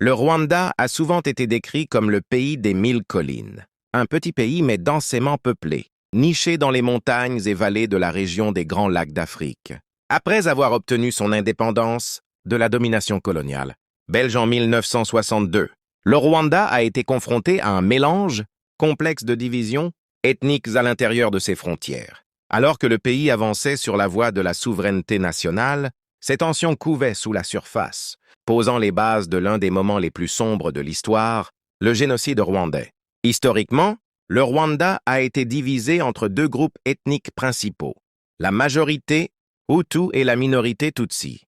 Le Rwanda a souvent été décrit comme le pays des 1000 collines. Un petit pays mais densément peuplé, niché dans les montagnes et vallées de la région des Grands Lacs d'Afrique. Après avoir obtenu son indépendance de la domination coloniale belge en 1962, le Rwanda a été confronté à un mélange complexe de divisions ethniques à l'intérieur de ses frontières. Alors que le pays avançait sur la voie de la souveraineté nationale, ces tensions couvaient sous la surface, posant les bases de l'un des moments les plus sombres de l'histoire, le génocide rwandais. Historiquement, le Rwanda a été divisé entre deux groupes ethniques principaux, la majorité Hutu et la minorité Tutsi.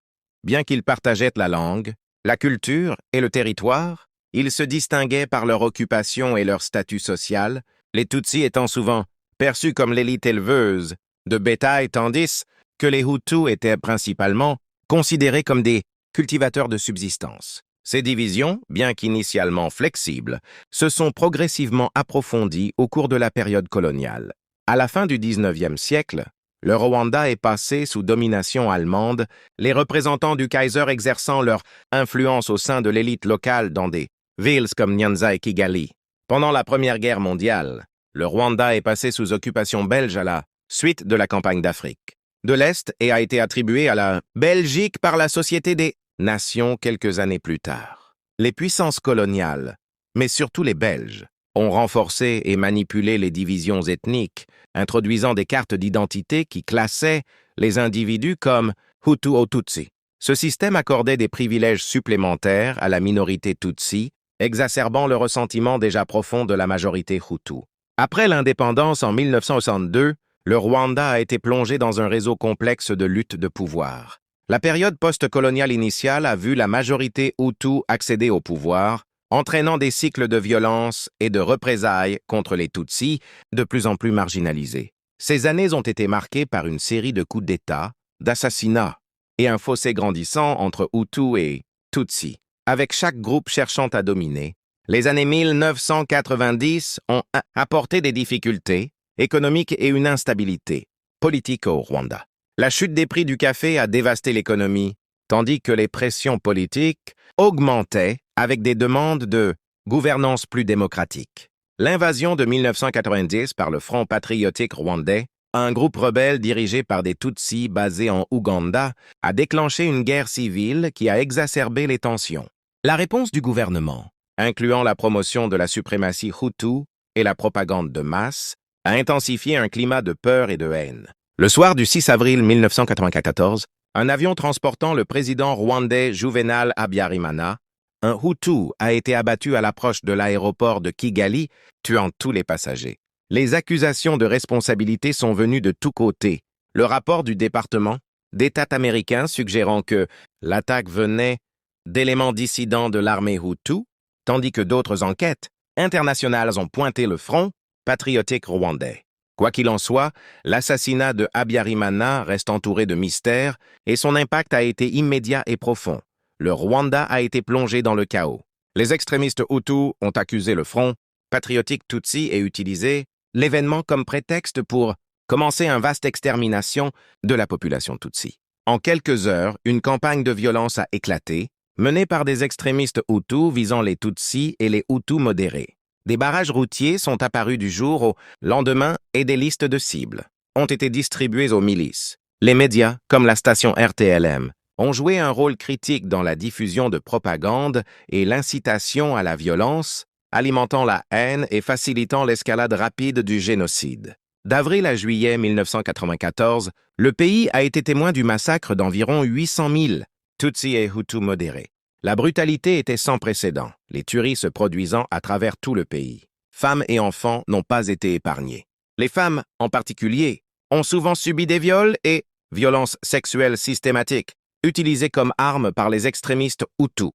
Bien qu'ils partageaient la langue, la culture et le territoire, ils se distinguaient par leur occupation et leur statut social, les Tutsis étant souvent perçus comme l'élite éleveuse de bétail, tandis que les Hutus étaient principalement considérés comme des cultivateurs de subsistance. Ces divisions, bien qu'initialement flexibles, se sont progressivement approfondies au cours de la période coloniale. À la fin du 19e siècle, le Rwanda est passé sous domination allemande, les représentants du Kaiser exerçant leur influence au sein de l'élite locale dans des villes comme Nyanza et Kigali. Pendant la Première Guerre mondiale, le Rwanda est passé sous occupation belge à la suite de la campagne d'Afrique de l'Est et a été attribué à la Belgique par la Société des Nations quelques années plus tard. Les puissances coloniales, mais surtout les Belges, ont renforcé et manipulé les divisions ethniques, introduisant des cartes d'identité qui classaient les individus comme Hutu ou Tutsi. Ce système accordait des privilèges supplémentaires à la minorité Tutsi, exacerbant le ressentiment déjà profond de la majorité Hutu. Après l'indépendance en 1962, le Rwanda a été plongé dans un réseau complexe de lutte de pouvoir. La période post-coloniale initiale a vu la majorité Hutu accéder au pouvoir, entraînant des cycles de violence et de représailles contre les Tutsis, de plus en plus marginalisés. Ces années ont été marquées par une série de coups d'État, d'assassinats et un fossé grandissant entre Hutu et Tutsi, avec chaque groupe cherchant à dominer. Les années 1990 ont apporté des difficultés économiques et une instabilité politique au Rwanda. La chute des prix du café a dévasté l'économie, tandis que les pressions politiques augmentaient avec des demandes de gouvernance plus démocratique. L'invasion de 1990 par le Front patriotique rwandais, un groupe rebelle dirigé par des Tutsis basés en Ouganda, a déclenché une guerre civile qui a exacerbé les tensions. La réponse du gouvernement, incluant la promotion de la suprématie Hutu et la propagande de masse, a intensifié un climat de peur et de haine. Le soir du 6 avril 1994, un avion transportant le président rwandais Juvenal Habyarimana, un Hutu, a été abattu à l'approche de l'aéroport de Kigali, tuant tous les passagers. Les accusations de responsabilité sont venues de tous côtés. Le rapport du département d'État américain suggérant que l'attaque venait d'éléments dissidents de l'armée Hutu, tandis que d'autres enquêtes internationales ont pointé le Front patriotique rwandais. Quoi qu'il en soit, l'assassinat de Habyarimana reste entouré de mystères et son impact a été immédiat et profond. Le Rwanda a été plongé dans le chaos. Les extrémistes Hutus ont accusé le Front patriotique Tutsi et utilisé l'événement comme prétexte pour commencer une vaste extermination de la population Tutsi. En quelques heures, une campagne de violence a éclaté, menée par des extrémistes Hutus visant les Tutsis et les Hutus modérés. Des barrages routiers sont apparus du jour au lendemain et des listes de cibles ont été distribuées aux milices. Les médias, comme la station RTLM, ont joué un rôle critique dans la diffusion de propagande et l'incitation à la violence, alimentant la haine et facilitant l'escalade rapide du génocide. D'avril à juillet 1994, le pays a été témoin du massacre d'environ 800 000 Tutsis et Hutus modérés. La brutalité était sans précédent, les tueries se produisant à travers tout le pays. Femmes et enfants n'ont pas été épargnés. Les femmes, en particulier, ont souvent subi des viols et violences sexuelles systématiques, utilisées comme armes par les extrémistes Hutus.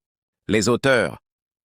Les auteurs,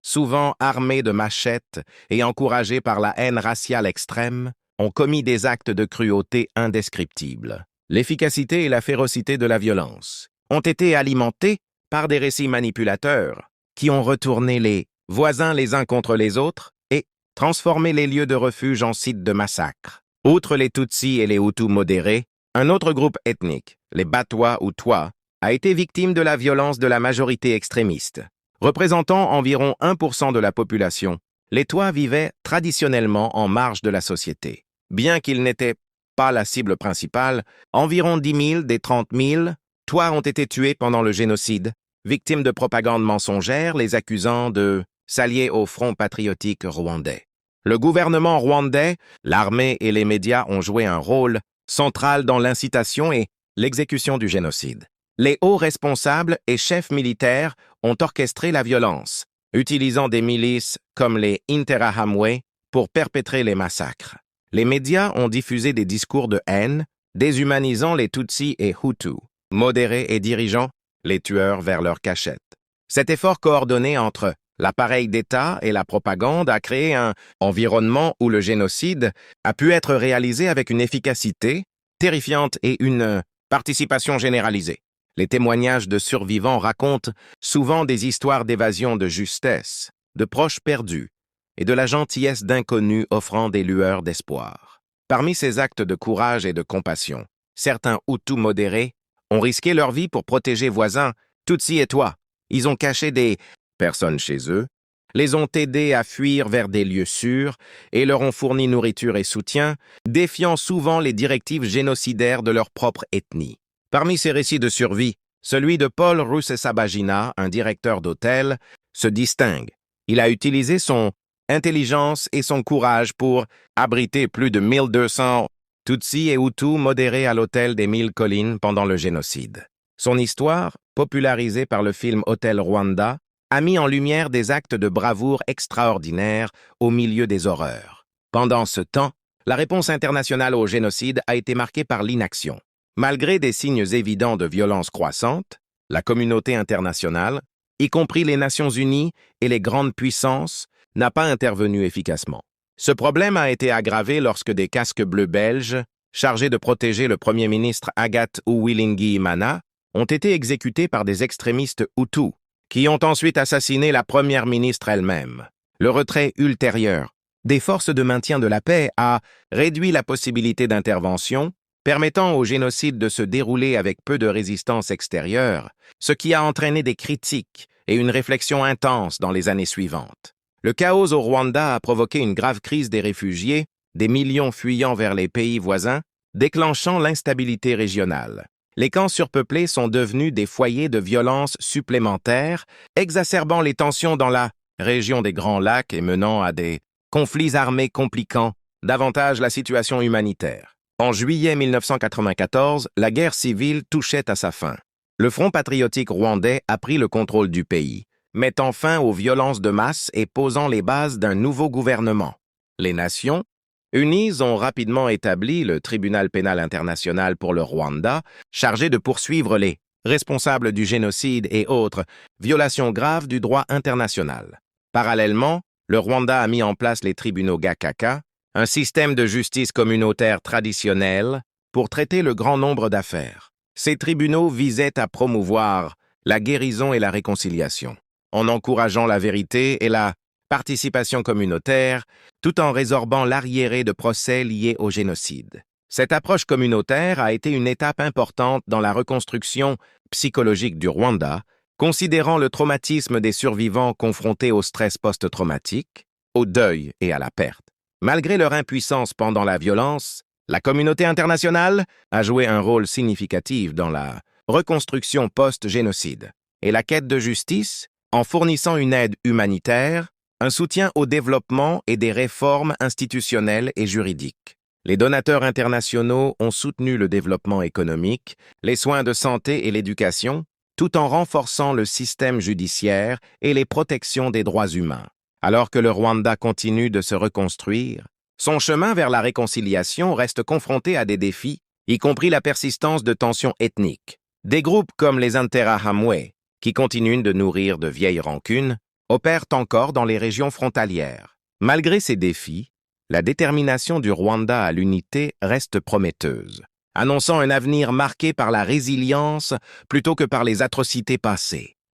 souvent armés de machettes et encouragés par la haine raciale extrême, ont commis des actes de cruauté indescriptibles. L'efficacité et la férocité de la violence ont été alimentées par des récits manipulateurs qui ont retourné les voisins les uns contre les autres et transformé les lieux de refuge en sites de massacre. Outre les Tutsis et les Hutus modérés, un autre groupe ethnique, les Batwa ou Twa, a été victime de la violence de la majorité extrémiste. Représentant environ 1% de la population, les Twa vivaient traditionnellement en marge de la société. Bien qu'ils n'étaient pas la cible principale, environ 10 000 des 30 000 Twa ont été tués pendant le génocide, victimes de propagande mensongère les accusant de s'allier au Front patriotique rwandais. Le gouvernement rwandais, l'armée et les médias ont joué un rôle central dans l'incitation et l'exécution du génocide. Les hauts responsables et chefs militaires ont orchestré la violence, utilisant des milices comme les Interahamwe pour perpétrer les massacres. Les médias ont diffusé des discours de haine, déshumanisant les Tutsis et Hutus, modérés et dirigeant les tueurs vers leur cachette. Cet effort coordonné entre l'appareil d'État et la propagande a créé un environnement où le génocide a pu être réalisé avec une efficacité terrifiante et une participation généralisée. Les témoignages de survivants racontent souvent des histoires d'évasion de justesse, de proches perdus et de la gentillesse d'inconnus offrant des lueurs d'espoir. Parmi ces actes de courage et de compassion, certains Hutus modérés ont risqué leur vie pour protéger voisins, Tutsis et Twa. Ils ont caché des personnes chez eux, les ont aidés à fuir vers des lieux sûrs et leur ont fourni nourriture et soutien, défiant souvent les directives génocidaires de leur propre ethnie. Parmi ces récits de survie, celui de Paul Rusesabagina, un directeur d'hôtel, se distingue. Il a utilisé son intelligence et son courage pour abriter plus de 1200 Tutsis et Hutus modérés à l'hôtel des 1000 collines pendant le génocide. Son histoire, popularisée par le film Hôtel Rwanda, a mis en lumière des actes de bravoure extraordinaires au milieu des horreurs. Pendant ce temps, la réponse internationale au génocide a été marquée par l'inaction. Malgré des signes évidents de violence croissante, la communauté internationale, y compris les Nations Unies et les grandes puissances, n'a pas intervenu efficacement. Ce problème a été aggravé lorsque des casques bleus belges, chargés de protéger le Premier ministre Agathe Uwilingiyimana, ont été exécutés par des extrémistes Hutus, qui ont ensuite assassiné la Première ministre elle-même. Le retrait ultérieur des forces de maintien de la paix a réduit la possibilité d'intervention, permettant au génocide de se dérouler avec peu de résistance extérieure, ce qui a entraîné des critiques et une réflexion intense dans les années suivantes. Le chaos au Rwanda a provoqué une grave crise des réfugiés, des millions fuyant vers les pays voisins, déclenchant l'instabilité régionale. Les camps surpeuplés sont devenus des foyers de violence supplémentaires, exacerbant les tensions dans la région des Grands Lacs et menant à des conflits armés compliquant davantage la situation humanitaire. En juillet 1994, la guerre civile touchait à sa fin. Le Front patriotique rwandais a pris le contrôle du pays, mettant fin aux violences de masse et posant les bases d'un nouveau gouvernement. Les Nations Unies ont rapidement établi le Tribunal pénal international pour le Rwanda, chargé de poursuivre les responsables du génocide et autres violations graves du droit international. Parallèlement, le Rwanda a mis en place les tribunaux Gacaca, un système de justice communautaire traditionnel pour traiter le grand nombre d'affaires. Ces tribunaux visaient à promouvoir la guérison et la réconciliation, en encourageant la vérité et la participation communautaire, tout en résorbant l'arriéré de procès liés au génocide. Cette approche communautaire a été une étape importante dans la reconstruction psychologique du Rwanda, considérant le traumatisme des survivants confrontés au stress post-traumatique, au deuil et à la perte. Malgré leur impuissance pendant la violence, la communauté internationale a joué un rôle significatif dans la reconstruction post-génocide et la quête de justice en fournissant une aide humanitaire, un soutien au développement et des réformes institutionnelles et juridiques. Les donateurs internationaux ont soutenu le développement économique, les soins de santé et l'éducation, tout en renforçant le système judiciaire et les protections des droits humains. Alors que le Rwanda continue de se reconstruire, son chemin vers la réconciliation reste confronté à des défis, y compris la persistance de tensions ethniques. Des groupes comme les Interahamwe, qui continuent de nourrir de vieilles rancunes, opèrent encore dans les régions frontalières. Malgré ces défis, la détermination du Rwanda à l'unité reste prometteuse, annonçant un avenir marqué par la résilience plutôt que par les atrocités passées.